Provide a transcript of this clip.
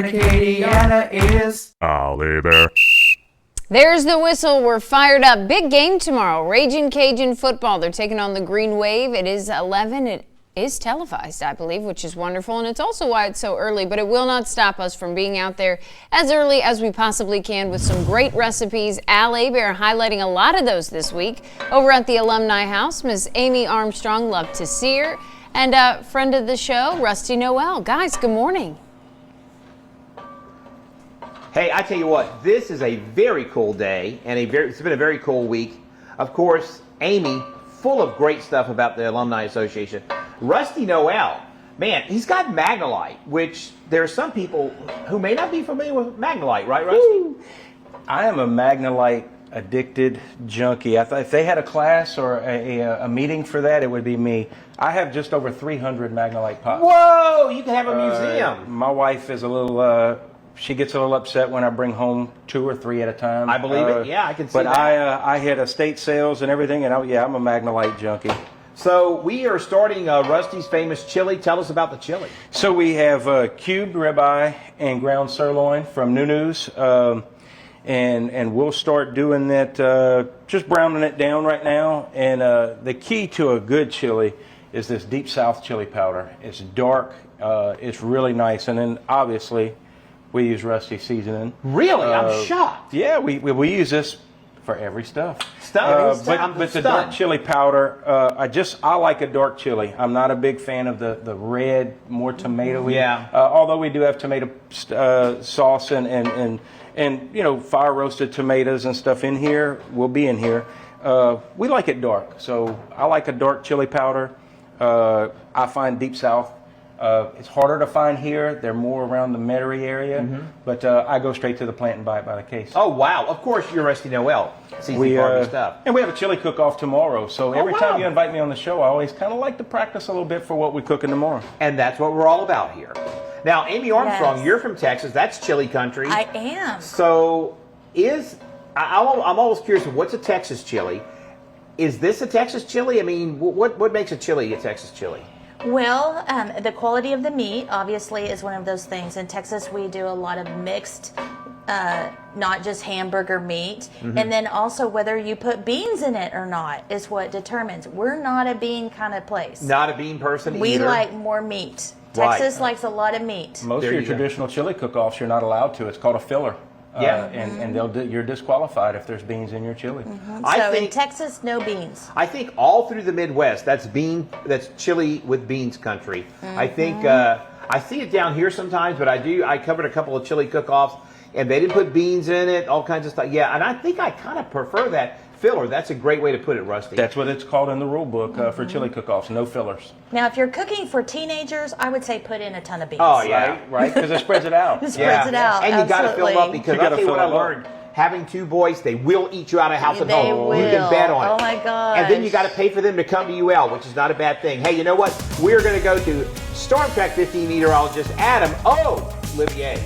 turn to Acadiana is Ollie Bear. There's the whistle. We're fired up. Big game tomorrow. Raging Cajun football. They're taking on the Green Wave. It is 11. It is televised, I believe, which is wonderful. And it's also why it's so early. But it will not stop us from being out there as early as we possibly can with some great recipes. Allie Bear highlighting a lot of those this week over at the Alumni House. Miss Amy Armstrong, love to see her. And a friend of the show, Rusty Noel. Guys, good morning. Hey, I tell you what, this is a very cool day, and it's been a very cool week. Of course, Amy, full of great stuff about the Alumni Association. Rusty Noel, man, he's got Magnolite, which there are some people who may not be familiar with Magnolite, right, Rusty? Woo. I am a Magnolite addicted junkie. If they had a class or a meeting for that, it would be me. I have just over 300 Magnolite pops. Whoa, you can have a museum. My wife is a little... she gets a little upset when I bring home 2 or 3 at a time. I believe it. Yeah, I can see that. But I hit estate sales and everything, and I'm a Magnolite junkie. So we are starting Rusty's famous chili. Tell us about the chili. So we have cubed ribeye and ground sirloin from Nunu's, and we'll start doing that, just browning it down right now. And the key to a good chili is this deep south chili powder. It's dark, it's really nice, and then obviously we use Rusty seasoning. Really? I'm shocked. Yeah, we use this for every stuff. But the dark chili powder, I like a dark chili. I'm not a big fan of the red, more tomatoey. Yeah. Although we do have tomato sauce and you know, fire roasted tomatoes and stuff in here. Will be in here. We like it dark, so I like a dark chili powder. I find deep south. It's harder to find here. They're more around the Metairie area, but I go straight to the plant and buy it by the case. Oh, wow. Of course, you're Rusty Noel. Stuff. And we have a chili cook-off tomorrow, so every time you invite me on the show, I always kind of like to practice a little bit for what we're cooking tomorrow. And that's what we're all about here. Now, Amy Armstrong, you're from Texas. That's chili country. I am. So I'm always curious, what's a Texas chili? Is this a Texas chili? I mean, what makes a chili a Texas chili? Well, the quality of the meat, obviously, is one of those things. In Texas, we do a lot of mixed, not just hamburger meat. And then also whether you put beans in it or not is what determines. We're not a bean kind of place. Not a bean person either? We like more meat. Texas likes a lot of meat. Most of your traditional chili cook-offs, you're not allowed to. It's called a filler. And you're disqualified if there's beans in your chili. So in Texas, no beans. I think all through the Midwest, that's chili with beans country. I think I see it down here sometimes, but I covered a couple of chili cook-offs, and they didn't put beans in it, all kinds of stuff. Yeah, and I think I kind of prefer that filler. That's a great way to put it, Rusty. That's what it's called in the rule book for chili cook-offs, no fillers. Now, if you're cooking for teenagers, I would say put in a ton of beans. Oh, yeah. Right, because it spreads it out. It spreads it out, and you got to fill them up because I'll tell you what I learned. Having 2 boys, they will eat you out of house and They home. will. You can bet on it. Oh, my gosh. And then you got to pay for them to come to UL, which is not a bad thing. Hey, you know what? We're going to go to Storm Track 15 meteorologist Adam Olivier.